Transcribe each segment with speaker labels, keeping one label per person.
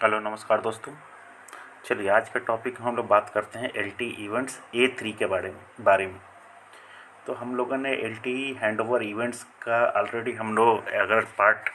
Speaker 1: Hello नमस्कार दोस्तों। चलिए आज का टॉपिक हम लोग बात करते हैं LTE इवेंट्स A3 के बारे में। तो हम लोगों ने LTE हैंडओवर इवेंट्स का ऑलरेडी हम लोग अगर पार्ट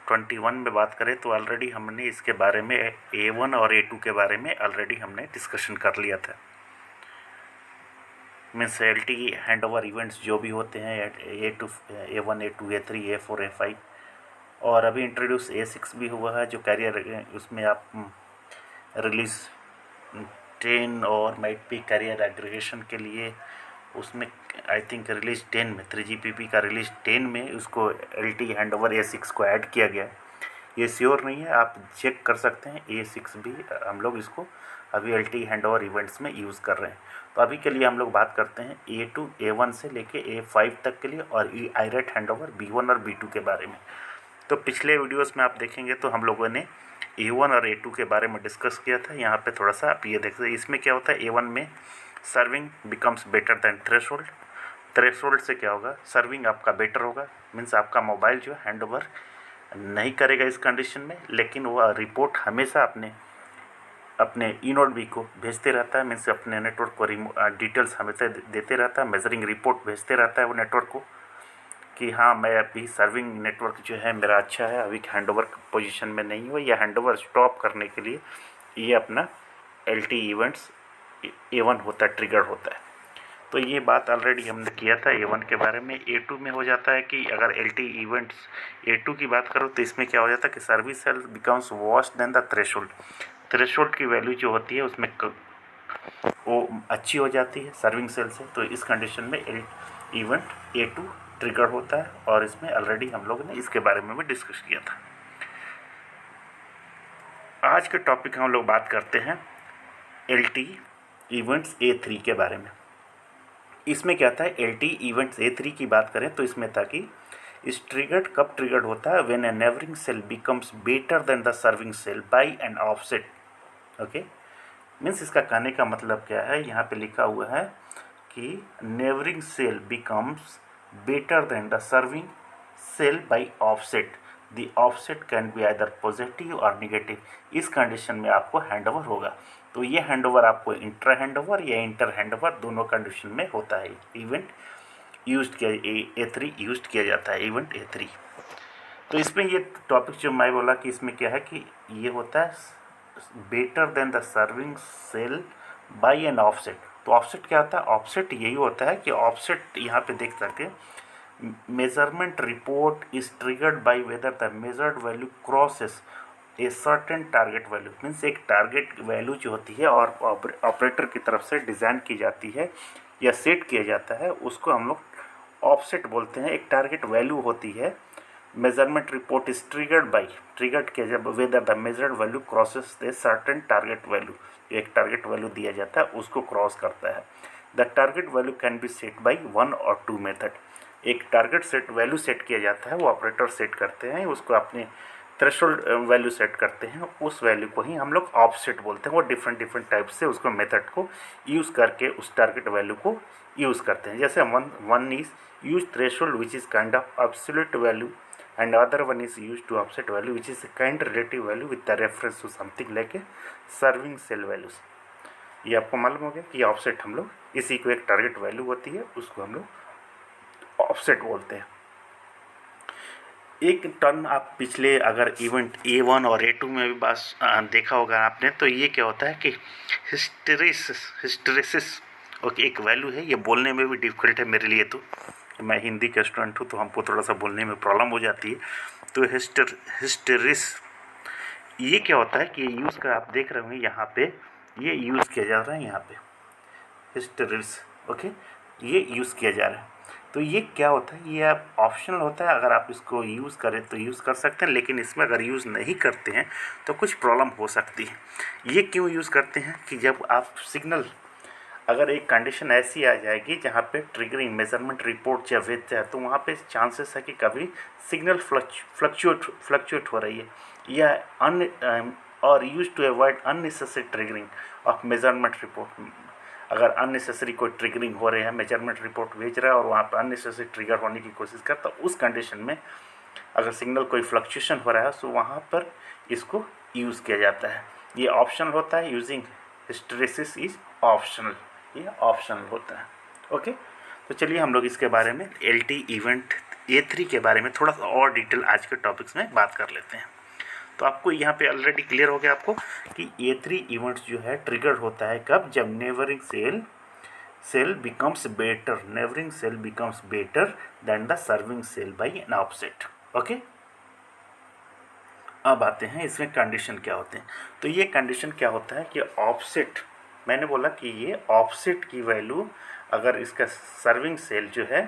Speaker 1: 21 में बात करें तो ऑलरेडी हमने इसके बारे में A1 और A2 के बारे में ऑलरेडी हमने डिस्कशन कर लिया था। मीन्स LTE हैंडओवर इवेंट्स जो भी होते हैं A2 A1 A2 A3 A4 A5 और अभी इंट्रोड्यूस A6 भी हुआ है जो कैरियर उसमें आप रिलीज़ 10 और माइट भी कैरियर एग्रीगेशन के लिए उसमें आई थिंक रिलीज 10 में 3GPP का रिलीज 10 में उसको LTE हैंडओवर A6 को ऐड किया गया। ये श्योर नहीं है, आप चेक कर सकते हैं। A6 भी हम लोग इसको अभी LTE हैंडओवर इवेंट्स में यूज़ कर रहे हैं। तो अभी के लिए हम लोग बात करते हैं A2 A1 से लेके A5 तक के लिए और IRET हैंडओवर B1 और B2 के बारे में। तो पिछले वीडियोस में आप देखेंगे तो हम लोगों ने A1 और A2 के बारे में डिस्कस किया था। यहाँ पे थोड़ा सा आप ये देख सकते हैं, इसमें क्या होता है A1 में serving becomes better than threshold. Threshold से क्या होगा, सर्विंग आपका बेटर होगा, मीन्स आपका मोबाइल जो हैंड ओवर नहीं करेगा इस कंडीशन में, लेकिन वह रिपोर्ट हमेशा अपने इनोड बी को भेजते रहता है, मीन्स अपने नेटवर्क को डिटेल्स हमेशा देते रहता है, मेजरिंग रिपोर्ट भेजते रहता है वो नेटवर्क को कि हाँ मैं अभी सर्विंग नेटवर्क जो है मेरा अच्छा है, अभी हैंडओवर पोजीशन में नहीं हो, या हैंडओवर स्टॉप करने के लिए ये अपना LTE इवेंट्स A1 होता है, ट्रिगर होता है। तो ये बात ऑलरेडी हमने किया था A1 के बारे में। A2 में हो जाता है कि अगर LTE इवेंट्स A2 की बात करो तो इसमें क्या हो जाता है कि service cell becomes worse than the threshold. Threshold की वैल्यू जो होती है उसमें वो अच्छी हो जाती है सर्विंग सेल से। तो इस कंडीशन में इवेंट A2 ट्रिगर होता है और इसमें ऑलरेडी हम लोगों ने इसके बारे में भी डिस्कस किया था। आज के टॉपिक हम लोग बात करते हैं LTE इवेंट्स A3 के बारे में। इसमें क्या था, LTE इवेंट्स A3 की बात करें तो इसमें था कि इस ट्रिगर्ड कब ट्रिगर्ड होता है, when a neighbouring cell becomes better than the serving cell by an offset. Okay, means इसका कहने का मतलब क्या है, यहाँ पे लिखा हुआ है कि neighbouring cell becomes better than the serving cell by offset. The offset can be either positive और नेगेटिव। इस कंडीशन में आपको हैंडओवर होगा। तो ये हैंडओवर आपको इंट्रा हैंडओवर या इंटर हैंडओवर दोनों कंडीशन में होता है। इवेंट यूज्ड किया A3 यूज्ड किया जाता है, इवेंट A3। तो इसमें ये टॉपिक जो मैं बोला कि इसमें क्या है कि ये होता है better than the serving cell by an offset. तो ऑफसेट क्या होता है, ऑफसेट यही होता है कि ऑफसेट यहाँ पे देख सकते हैं, measurement report is triggered by whether the measured value crosses a certain target value। Means एक टारगेट वैल्यू जो होती है और ऑपरेटर की तरफ से डिज़ाइन की जाती है या सेट किया जाता है, उसको हम लोग ऑफसेट बोलते हैं। एक टारगेट वैल्यू होती है, मेजरमेंट रिपोर्ट इज ट्रिगर्ड किया जब whether the measured value crosses a certain target value. एक टारगेट वैल्यू दिया जाता है, उसको क्रॉस करता है। The target value can be set by 1 और 2 मेथड। एक टारगेट सेट वैल्यू सेट किया जाता है, वो ऑपरेटर सेट करते हैं, उसको अपने थ्रेशोल्ड वैल्यू सेट करते हैं, उस वैल्यू को ही हम लोग ऑफसेट बोलते हैं। वो डिफरेंट टाइप से उसको मेथड को यूज़ करके उस टारगेट वैल्यू को यूज़ करते हैं। जैसे one is use threshold which is kind of absolute value and other one is use to offset value which is kind relative value with the reference to something like a serving cell values. ये आपको मालूम हो गया कि offset हम लोग इसी को एक टारगेट वैल्यू होती है, उसको हम लोग ऑफसेट बोलते हैं। एक टर्म आप पिछले अगर इवेंट A1 और A2 में भी बात देखा होगा आपने, तो ये क्या होता है कि हिस्टेरिसिस ओके एक वैल्यू है। ये बोलने में भी डिफिकल्ट है मेरे लिए, तो मैं हिंदी का स्टूडेंट हूँ तो हमको थोड़ा सा बोलने में प्रॉब्लम हो जाती है। तो हिस्टेरिस ये क्या होता है कि यूज़ कर आप देख रहे होंगे यहाँ पे ये यूज़ किया जा रहा है, यहाँ पे हिस्टेरिस ओके ये यूज़ किया जा रहा है। तो ये क्या होता है, ये आप ऑप्शनल होता है, अगर आप इसको यूज़ करें तो यूज़ कर सकते हैं, लेकिन इसमें अगर यूज़ नहीं करते हैं तो कुछ प्रॉब्लम हो सकती है। ये क्यों यूज़ करते हैं कि जब आप सिग्नल अगर एक कंडीशन ऐसी आ जाएगी जहाँ पे ट्रिगरिंग मेजरमेंट रिपोर्ट जब भेजता है, तो वहाँ पे चांसेस है कि कभी सिग्नल फ्लक्चुएट हो रही है या और use to avoid unnecessary triggering of measurement report. अगर अननेसेसरी कोई ट्रिगरिंग हो रही है, मेजरमेंट रिपोर्ट भेज रहा है और वहाँ पर अननेसेसरी ट्रिगर होने की कोशिश करता है, उस कंडीशन में अगर सिग्नल कोई फ्लक्चुएशन हो रहा है तो वहाँ पर इसको यूज़ किया जाता है। ये ऑप्शनल होता है, यूजिंग हिस्टैरिसीस इज ऑप्शनल, ये ऑप्शनल होता है। ओके, तो चलिए हम लोग इसके बारे में LT इवेंट A3 के बारे में थोड़ा सा और डिटेल आज के टॉपिक्स में बात कर लेते हैं। तो आपको यहाँ पे ऑलरेडी क्लियर हो गया आपको कि A3 इवेंट्स जो है ट्रिगर होता है कब, जब neighbouring cell becomes better, neighboring cell becomes better than the serving cell by an offset। Okay, अब आते हैं इसमें कंडीशन क्या होते हैं। तो ये कंडीशन क्या होता है कि ऑफसेट, मैंने बोला कि ये ऑफसेट की वैल्यू अगर इसका सर्विंग सेल जो है,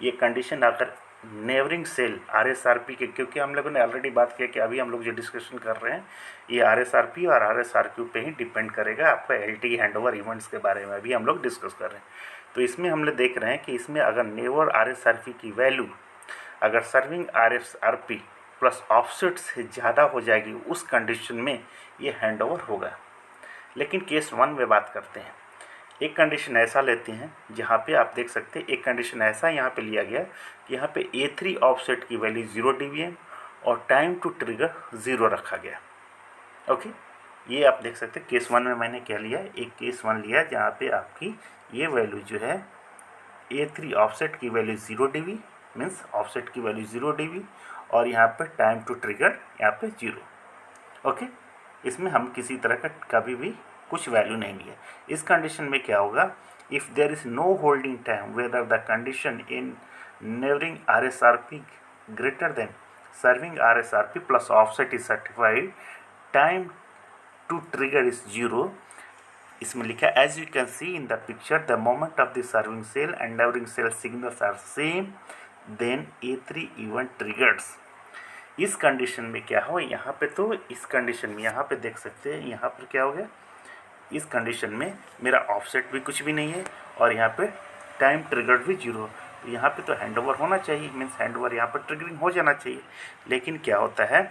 Speaker 1: ये कंडीशन अगर नेबरिंग सेल RSRP के, क्योंकि हम लोगों ने ऑलरेडी बात किया कि अभी हम लोग जो डिस्कशन कर रहे हैं ये RSRP और RSRQ पे ही डिपेंड करेगा। आपका LT हैंडओवर इवेंट्स के बारे में अभी हम लोग डिस्कस कर रहे हैं। तो इसमें हम लोग देख रहे हैं कि इसमें अगर नेबर RSRP की वैल्यू अगर सर्विंग RSRP प्लस ऑफसेट से ज़्यादा हो जाएगी, उस कंडीशन में ये हैंडओवर होगा। लेकिन केस 1 में बात करते हैं। एक कंडीशन ऐसा लेते हैं जहाँ पे आप देख सकते हैं, एक कंडीशन ऐसा यहाँ पे लिया गया कि यहाँ पे A3 ऑफसेट की वैल्यू 0 dBm और टाइम टू ट्रिगर 0 रखा गया। ओके, ये आप देख सकते हैं केस 1 में मैंने क्या लिया, एक केस 1 लिया जहाँ पे आपकी ये वैल्यू जो है A3 ऑफसेट की वैल्यू 0 dB, मीन्स ऑफसेट की वैल्यू 0 dB और यहाँ पे टाइम टू ट्रिगर यहाँ पे 0। ओके, इसमें हम किसी तरह का कभी भी कुछ वैल्यू नहीं लिया। इस कंडीशन में क्या होगा, if there is no holding time whether the condition in neighbouring RSRP greater than serving RSRP plus offset is certified, time to trigger is 0। इसमें लिखा as you can see in the picture the moment of the serving cell and neighbouring cell signals are same, then A3 event triggers. इस condition में क्या हो, यहाँ पे तो इस कंडीशन में यहाँ पे देख सकते हैं, यहाँ पर क्या हो गया, इस कंडीशन में मेरा ऑफसेट भी कुछ भी नहीं है और यहाँ पे टाइम ट्रिगर्ड भी 0। तो यहाँ पे तो हैंडओवर होना चाहिए, मीन्स हैंडओवर यहाँ पर ट्रिगरिंग हो जाना चाहिए। लेकिन क्या होता है,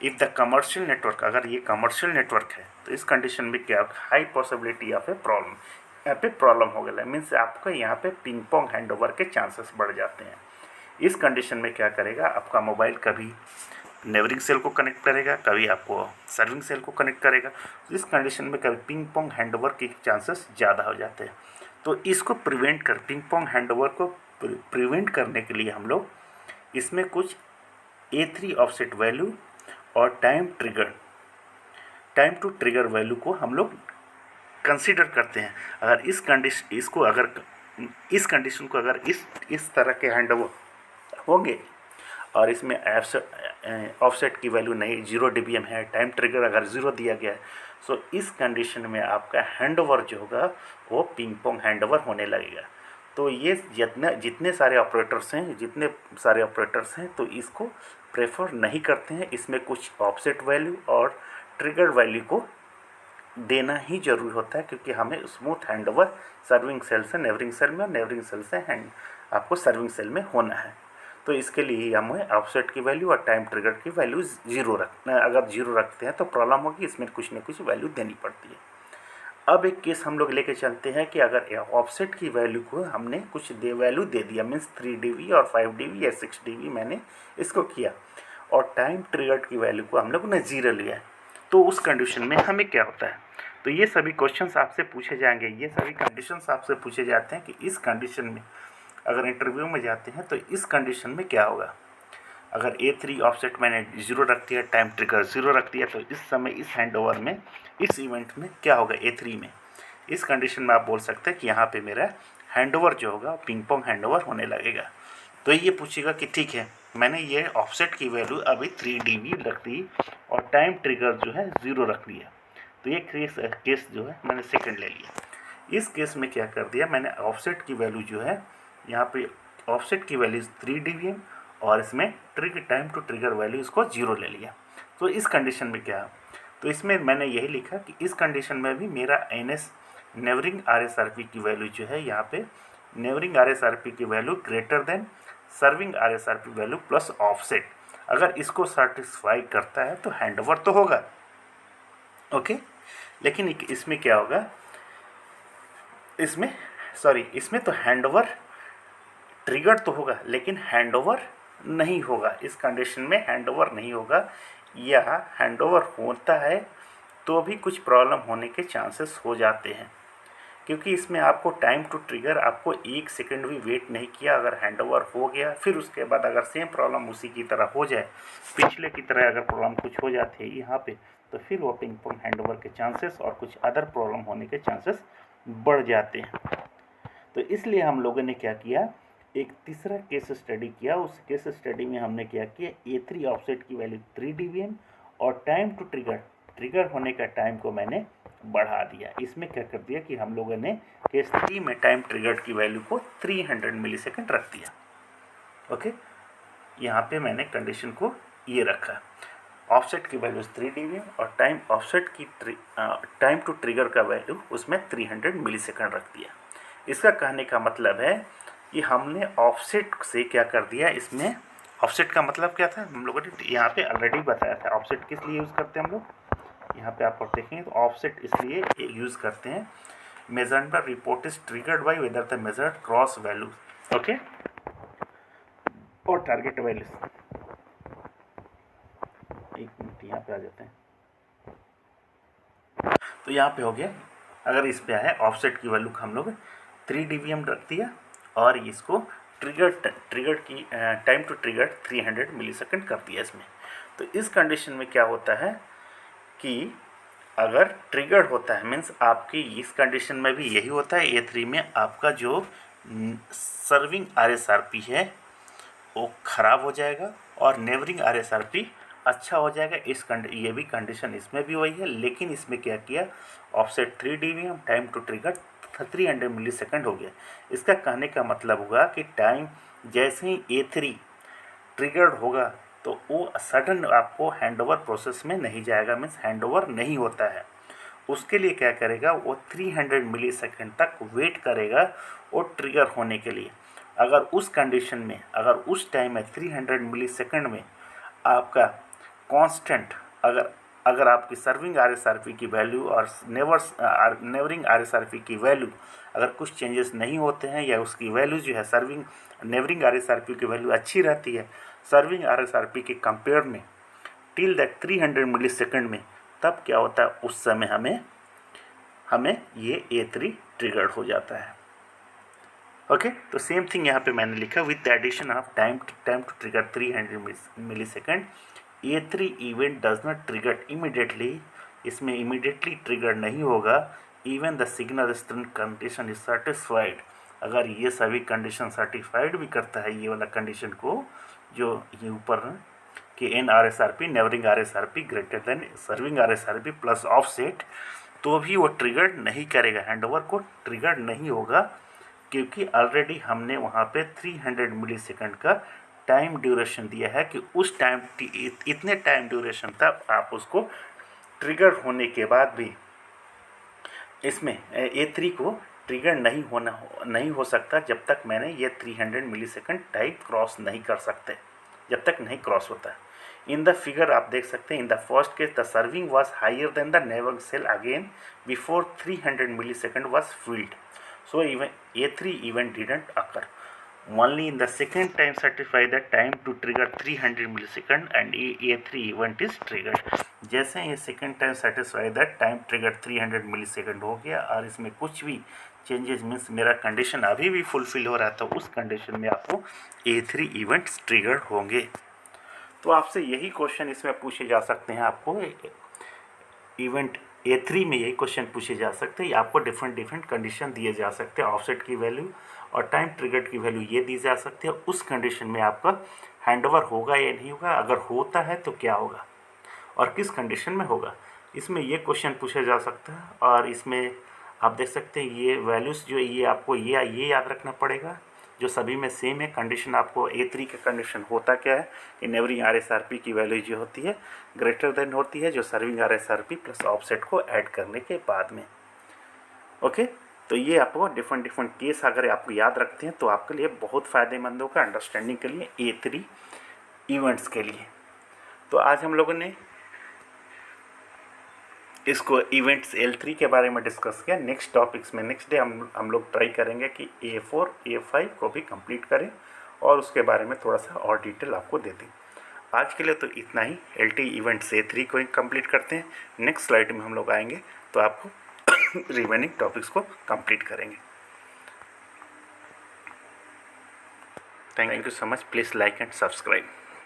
Speaker 1: इफ़ द कमर्शियल नेटवर्क, अगर ये कमर्शियल नेटवर्क है तो इस कंडीशन में क्या, high possibility of a problem, यहाँ पे प्रॉब्लम हो गया, मीन्स आपका यहाँ पे पिंग पोंग हैंडओवर के चांसेस बढ़ जाते हैं। इस कंडीशन में क्या करेगा, आपका मोबाइल कभी नेबरिंग सेल को कनेक्ट करेगा, कभी आपको सर्विंग सेल को कनेक्ट करेगा। तो इस कंडीशन में कभी पिंग पोंग हैंडओवर के चांसेस ज़्यादा हो जाते हैं। तो इसको प्रिवेंट कर, पिंग पोंग हैंडओवर को प्रिवेंट करने के लिए हम लोग इसमें कुछ A3 ऑफसेट वैल्यू और टाइम टू ट्रिगर वैल्यू को हम लोग कंसीडर करते हैं। अगर इस कंडीशन को अगर इस तरह के हैंडओवर होंगे और इसमें ऑफसेट की वैल्यू नहीं 0 dBm है, टाइम ट्रिगर अगर 0 दिया गया है, सो इस कंडीशन में आपका हैंडओवर जो होगा वो पिंग पोंग हैंडओवर होने लगेगा। तो ये जितने सारे ऑपरेटर्स हैं तो इसको प्रेफर नहीं करते हैं। इसमें कुछ ऑफसेट वैल्यू और ट्रिगर वैल्यू को देना ही जरूरी होता है, क्योंकि हमें स्मूथ हैंडओवर सर्विंग सेल से नेबरिंग सेल में और नेबरिंग सेल से आपको सर्विंग सेल में होना है। तो इसके लिए हमें ऑफसेट की वैल्यू और टाइम ट्रिगर की वैल्यू 0 रखना है। अगर 0 रखते हैं तो प्रॉब्लम होगी, इसमें कुछ न कुछ वैल्यू देनी पड़ती है। अब एक केस हम लोग लेके चलते हैं कि अगर ऑफसेट की वैल्यू को हमने कुछ वैल्यू दे दिया, मीन्स 3 dB और 5 dB या 6 dB मैंने इसको किया, और टाइम ट्रिगर की वैल्यू को हम लोग ने 0 लिया, तो उस कंडीशन में हमें क्या होता है। तो ये सभी क्वेश्चंस आपसे पूछे जाएंगे, ये सभी कंडीशंस आपसे पूछे जाते हैं कि इस कंडीशन में अगर इंटरव्यू में जाते हैं तो इस कंडीशन में क्या होगा। अगर A3 ऑफसेट मैंने 0 रख दिया, टाइम ट्रिगर 0 रख दिया, तो इस समय इस हैंडओवर में, इस इवेंट में क्या होगा A3 में। इस कंडीशन में आप बोल सकते हैं कि यहाँ पे मेरा हैंडओवर जो होगा पिंग पोंग हैंडओवर होने लगेगा। तो ये पूछेगा कि ठीक है, मैंने ये ऑफसेट की वैल्यू अभी 3 dB रख दी और टाइम ट्रिगर जो है 0 रख दिया, तो ये केस जो है मैंने सेकेंड ले लिया। इस केस में क्या कर दिया, मैंने ऑफसेट की वैल्यू जो है, यहाँ पे ऑफसेट की वैल्यू 3 dBm और इसमें टाइम टू ट्रिगर वैल्यू इसको 0 ले लिया। तो इस कंडीशन में क्या है, तो इसमें मैंने यही लिखा कि इस कंडीशन में भी मेरा नेबरिंग RSRP की वैल्यू जो है, यहाँ पे नेबरिंग RSRP की value greater than serving RSRP value plus offset, अगर इसको सेटिस्फाई करता है तो हैंडओवर तो होगा। ओके, लेकिन इसमें क्या होगा, इसमें तो हैंडओवर ट्रिगर तो होगा लेकिन हैंडओवर नहीं होगा। इस कंडीशन में हैंडओवर नहीं होगा। या हैंडओवर होता है तो भी कुछ प्रॉब्लम होने के चांसेस हो जाते हैं, क्योंकि इसमें आपको टाइम टू ट्रिगर आपको 1 सेकंड भी वेट नहीं किया, अगर हैंडओवर हो गया फिर उसके बाद अगर सेम प्रॉब्लम उसी की तरह हो जाए, पिछले की तरह अगर प्रॉब्लम कुछ हो जाती है यहाँ पे, तो फिर वो पिंग पोंग हैंडओवर के चांसेस और कुछ अदर प्रॉब्लम होने के चांसेस बढ़ जाते हैं। तो इसलिए हम लोगों ने क्या किया, एक तीसरा केस स्टडी किया। उस केस स्टडी में हमने क्या किया, A3 ऑफसेट की वैल्यू 3 dBm और टाइम टू ट्रिगर होने का टाइम को मैंने बढ़ा दिया। इसमें क्या कर दिया कि हम लोगों ने केस 3 में टाइम ट्रिगर की वैल्यू को 300 मिलीसेकंड रख दिया। ओके, यहाँ पे मैंने कंडीशन को ये रखा, ऑफसेट की वैल्यू 3 dBm और टाइम ऑफसेट की टाइम टू ट्रिगर का वैल्यू उसमें 300 मिलीसेकंड रख दिया। इसका कहने का मतलब है कि हमने ऑफसेट से क्या कर दिया, इसमें ऑफसेट का मतलब क्या था हम लोगों ने यहाँ पे ऑलरेडी बताया था। ऑफसेट किस लिए यूज़ करते हैं हम लोग, यहाँ पे आप देखेंगे तो ऑफसेट इसलिए यूज़ करते हैं, measurement report is triggered by whether the measured cross value, okay, और टारगेट वैल्यूज। एक मिनट यहाँ पे आ जाते हैं, तो यहाँ पे हो गया, अगर इस पे आया ऑफसेट की वैल्यू हम लोग 3 dBm रख दिया और इसको ट्रिगर की टाइम टू ट्रिगर 300 मिलीसेकंड कर दिया इसमें। तो इस कंडीशन में क्या होता है कि अगर ट्रिगर होता है मीन्स आपकी इस कंडीशन में भी यही होता है, A3 में आपका जो सर्विंग RSRP है वो ख़राब हो जाएगा और नेबरिंग RSRP अच्छा हो जाएगा। ये भी कंडीशन इसमें भी वही है, लेकिन इसमें क्या किया, offset 3 dBm time to trigger 300 millisecond हो गया। इसका कहने का मतलब हुआ कि टाइम जैसे ही A3 ट्रिगर्ड होगा तो वो सडन आपको हैंडओवर प्रोसेस में नहीं जाएगा, मीन्स हैंडओवर नहीं होता है। उसके लिए क्या करेगा, वो 300 मिलीसेकंड तक वेट करेगा वो ट्रिगर होने के लिए। अगर उस कंडीशन में, अगर उस टाइम में 300 मिलीसेकंड में आपका कांस्टेंट, अगर आपकी सर्विंग RSRP की वैल्यू और नेबरिंग RSRP की वैल्यू अगर कुछ चेंजेस नहीं होते हैं, या उसकी वैल्यू जो है नेबरिंग RSRP की वैल्यू अच्छी रहती है सर्विंग RSRP के कंपेयर में टिल दैट 300 मिलीसेकंड में, तब क्या होता है उस समय हमें ये A3 ट्रिगर्ड हो जाता है। ओके, तो सेम थिंग यहाँ पे मैंने लिखा, with the addition of time to trigger 300 millisecond A3 event does not trigger immediately, इसमें इमीडिएटली ट्रिगर नहीं होगा, even the signal strength condition is satisfied. अगर ये सभी कंडीशन सेटिस्फाइड भी करता है, ये वाला कंडीशन को जो ये ऊपर कि an RSRP neighbouring RSRP greater than serving RSRP plus offset, तो भी वो ट्रिगर नहीं करेगा, हैंडओवर को ट्रिगर नहीं होगा, क्योंकि ऑलरेडी हमने वहाँ पे 300 मिलीसेकंड का टाइम ड्यूरेशन दिया है कि उस टाइम इतने टाइम ड्यूरेशन तक आप उसको ट्रिगर होने के बाद भी इसमें A3 को ट्रिगर नहीं हो सकता जब तक मैंने ये 300 मिलीसेकंड टाइम क्रॉस नहीं कर सकते, जब तक नहीं क्रॉस होता है। इन द फिगर आप देख सकते हैं, in the first case the serving was higher than the neighbour cell again before 300 millisecond was filled, so even A3 event didn't occur. Only in the second time satisfy the time to trigger 300 millisecond and A3 event is triggered. जैसे ये second time satisfy that time trigger 300 millisecond हो गया और इसमें कुछ भी changes means मेरा condition अभी भी फुलफिल हो रहा था, उस कंडीशन में आपको A3 इवेंट्स ट्रिगर होंगे। तो आपसे यही क्वेश्चन इसमें पूछे जा सकते हैं, आपको इवेंट A3 में यही क्वेश्चन पूछे जा सकते हैं, आपको डिफरेंट कंडीशन दिए जा सकते हैं, ऑफसेट की वैल्यू और टाइम ट्रिगर्ड की वैल्यू ये दी जा सकती है। उस कंडीशन में आपका हैंडओवर होगा या नहीं होगा, अगर होता है तो क्या होगा और किस कंडीशन में होगा, इसमें ये क्वेश्चन पूछा जा सकता है। और इसमें आप देख सकते हैं ये वैल्यूज़ जो ये आपको ये याद रखना पड़ेगा, जो सभी में सेम है। कंडीशन आपको A3 का कंडीशन होता क्या है कि नेबरिंग RSRP की वैल्यू जो होती है ग्रेटर देन होती है जो सर्विंग RSRP प्लस ऑफसेट को ऐड करने के बाद में। ओके, तो ये आपको डिफरेंट केस अगर आप याद रखते हैं तो आपके लिए बहुत फ़ायदेमंद होगा अंडरस्टैंडिंग के लिए A3 इवेंट्स के लिए। तो आज हम लोगों ने इसको इवेंट्स L3 के बारे में डिस्कस किया। नेक्स्ट टॉपिक्स में नेक्स्ट डे हम लोग ट्राई करेंगे कि A4 A5 को भी कंप्लीट करें और उसके बारे में थोड़ा सा और डिटेल आपको दे दें। आज के लिए तो इतना ही। LT इवेंट्स A3 को कंप्लीट करते हैं। नेक्स्ट स्लाइड में हम लोग आएंगे तो आपको रिमेनिंग टॉपिक्स को कंप्लीट करेंगे। Thank you so much. Please like and subscribe.